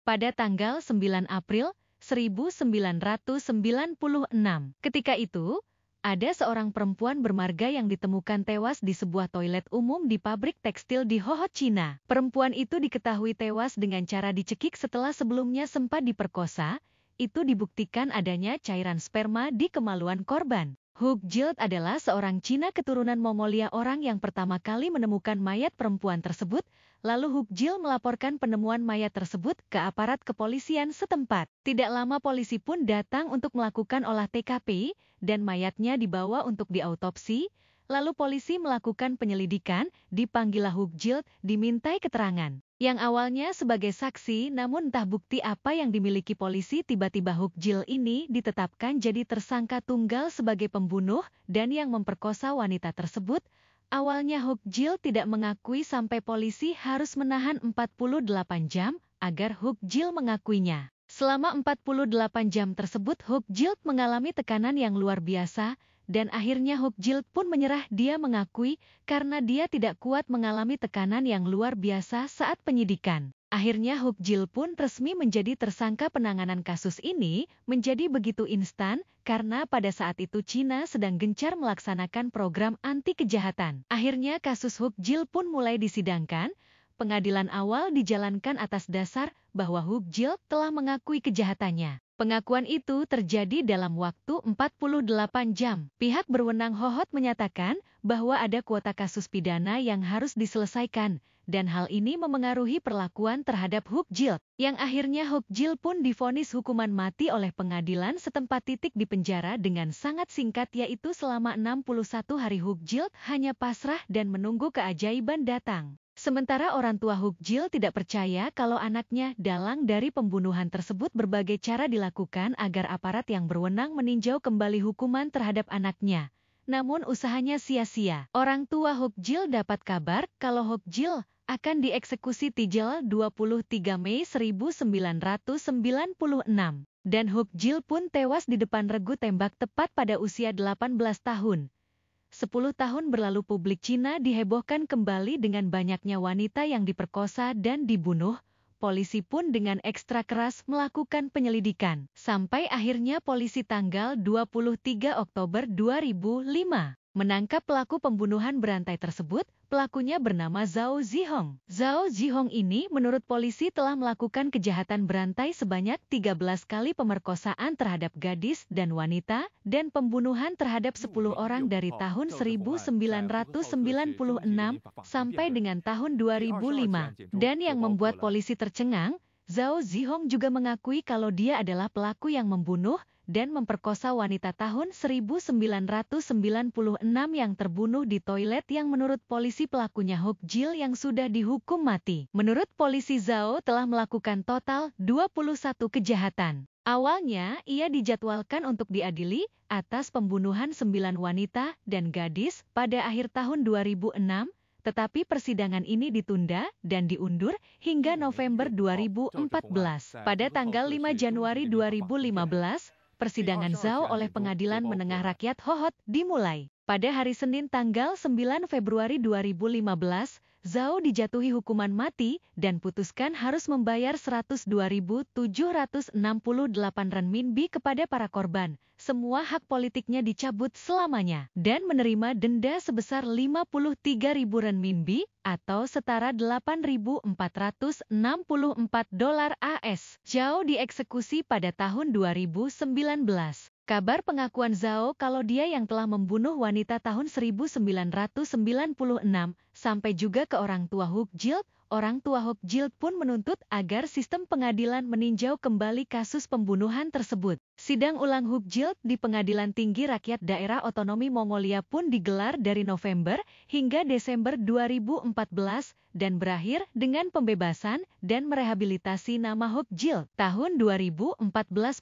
pada tanggal 9 April 1996. Ketika itu, ada seorang perempuan bermarga yang ditemukan tewas di sebuah toilet umum di pabrik tekstil di Ho Ho, Cina. Perempuan itu diketahui tewas dengan cara dicekik setelah sebelumnya sempat diperkosa. Itu dibuktikan adanya cairan sperma di kemaluan korban. Hook Jilt adalah seorang Cina keturunan Mongolia, orang yang pertama kali menemukan mayat perempuan tersebut. Lalu Hook Jilt melaporkan penemuan mayat tersebut ke aparat kepolisian setempat. Tidak lama polisi pun datang untuk melakukan olah TKP dan mayatnya dibawa untuk diautopsi. Lalu polisi melakukan penyelidikan, dipanggillah Hook Jilt, dimintai keterangan. Yang awalnya sebagai saksi, namun entah bukti apa yang dimiliki polisi, tiba-tiba Hook Jilt ini ditetapkan jadi tersangka tunggal sebagai pembunuh dan yang memperkosa wanita tersebut. Awalnya Hook Jilt tidak mengakui sampai polisi harus menahan 48 jam agar Hook Jilt mengakuinya. Selama 48 jam tersebut Hook Jilt mengalami tekanan yang luar biasa. Dan akhirnya Hook Jilt pun menyerah. Dia mengakui karena dia tidak kuat mengalami tekanan yang luar biasa saat penyidikan. Akhirnya Hook Jilt pun resmi menjadi tersangka. Penanganan kasus ini menjadi begitu instan karena pada saat itu Cina sedang gencar melaksanakan program anti kejahatan. Akhirnya kasus Hook Jilt pun mulai disidangkan. Pengadilan awal dijalankan atas dasar bahwa Hook Jilt telah mengakui kejahatannya. Pengakuan itu terjadi dalam waktu 48 jam. Pihak berwenang Ho Ho menyatakan bahwa ada kuota kasus pidana yang harus diselesaikan, dan hal ini memengaruhi perlakuan terhadap Hook Jilt, yang akhirnya Hook Jilt pun divonis hukuman mati oleh pengadilan setempat. Di penjara dengan sangat singkat, yaitu selama 61 hari. Hook Jilt hanya pasrah dan menunggu keajaiban datang. Sementara orang tua Hook Jilt tidak percaya kalau anaknya dalang dari pembunuhan tersebut. Berbagai cara dilakukan agar aparat yang berwenang meninjau kembali hukuman terhadap anaknya. Namun usahanya sia-sia. Orang tua Hook Jilt dapat kabar kalau Hook Jilt akan dieksekusi tanggal 23 Mei 1996. Dan Hook Jilt pun tewas di depan regu tembak tepat pada usia 18 tahun. 10 tahun berlalu, publik Cina dihebohkan kembali dengan banyaknya wanita yang diperkosa dan dibunuh. Polisi pun dengan ekstra keras melakukan penyelidikan. Sampai akhirnya polisi tanggal 23 Oktober 2005 menangkap pelaku pembunuhan berantai tersebut. Pelakunya bernama Zhao Zihong. Zhao Zihong ini menurut polisi telah melakukan kejahatan berantai sebanyak 13 kali, pemerkosaan terhadap gadis dan wanita, dan pembunuhan terhadap 10 orang dari tahun 1996 sampai dengan tahun 2005. Dan yang membuat polisi tercengang, Zhao Zihong juga mengakui kalau dia adalah pelaku yang membunuh dan memperkosa wanita tahun 1996 yang terbunuh di toilet, yang menurut polisi pelakunya Hook Jilt yang sudah dihukum mati. Menurut polisi, Zhao telah melakukan total 21 kejahatan. Awalnya, ia dijadwalkan untuk diadili atas pembunuhan 9 wanita dan gadis pada akhir tahun 2006, tetapi persidangan ini ditunda dan diundur hingga November 2014. Pada tanggal 5 Januari 2015, persidangan Zhao oleh Pengadilan Menengah Rakyat Ho Ho dimulai. Pada hari Senin tanggal 9 Februari 2015, Zhao dijatuhi hukuman mati dan putuskan harus membayar 102.768 renminbi kepada para korban. Semua hak politiknya dicabut selamanya dan menerima denda sebesar 53.000 renminbi atau setara $8.464 AS. Zhao dieksekusi pada tahun 2019. Kabar pengakuan Zhao kalau dia yang telah membunuh wanita tahun 1996 sampai juga ke orang tua Hook Jilt. Orang tua Hook Jilt pun menuntut agar sistem pengadilan meninjau kembali kasus pembunuhan tersebut. Sidang ulang Hook Jilt di Pengadilan Tinggi Rakyat Daerah Otonomi Mongolia pun digelar dari November hingga Desember 2014 dan berakhir dengan pembebasan dan merehabilitasi nama Hook Jilt. Tahun 2014,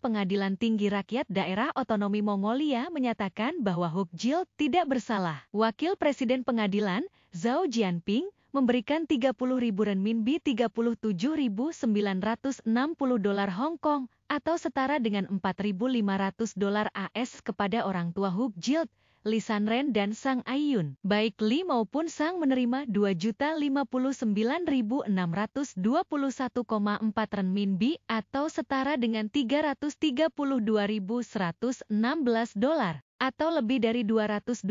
Pengadilan Tinggi Rakyat Daerah Otonomi Mongolia menyatakan bahwa Hook Jilt tidak bersalah. Wakil Presiden Pengadilan, Zhao Jianping, memberikan 30.000 renminbi $37.960 Hong Kong atau setara dengan $4.500 AS kepada orang tua Hook Jilt. Lee Sanren dan Sang Aiyun. Baik Lee maupun Sang menerima 2.059.621,4 renminbi atau setara dengan 332.116 dolar atau lebih dari 220.000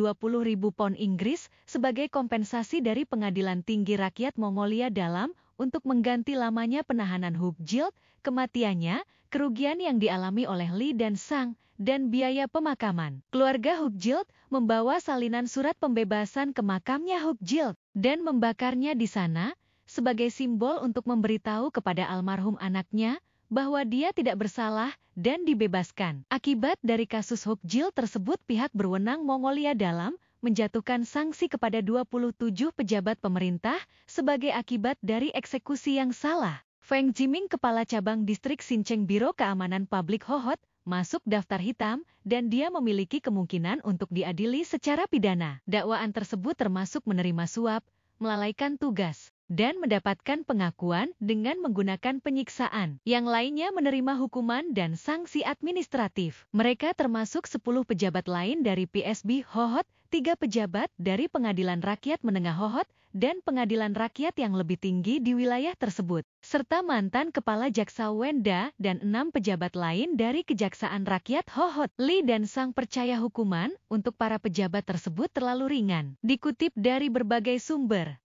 pound Inggris sebagai kompensasi dari Pengadilan Tinggi Rakyat Mongolia Dalam untuk mengganti lamanya penahanan Hukjild, kematiannya, kerugian yang dialami oleh Lee dan Sang, dan biaya pemakaman. Keluarga Hukjild membawa salinan surat pembebasan ke makamnya Hukjild dan membakarnya di sana sebagai simbol untuk memberitahu kepada almarhum anaknya bahwa dia tidak bersalah dan dibebaskan. Akibat dari kasus Hukjild tersebut, pihak berwenang Mongolia Dalam menjatuhkan sanksi kepada 27 pejabat pemerintah sebagai akibat dari eksekusi yang salah. Feng Jiming, Kepala Cabang Distrik Xincheng Biro Keamanan Publik Hohhot, masuk daftar hitam dan dia memiliki kemungkinan untuk diadili secara pidana. Dakwaan tersebut termasuk menerima suap, melalaikan tugas, dan mendapatkan pengakuan dengan menggunakan penyiksaan. Yang lainnya menerima hukuman dan sanksi administratif. Mereka termasuk 10 pejabat lain dari PSB Hohhot, 3 pejabat dari Pengadilan Rakyat Menengah Hohhot, dan Pengadilan Rakyat yang lebih tinggi di wilayah tersebut, serta mantan Kepala Jaksa Wenda dan 6 pejabat lain dari Kejaksaan Rakyat Hohhot. Lee dan Sang percaya hukuman untuk para pejabat tersebut terlalu ringan. Dikutip dari berbagai sumber,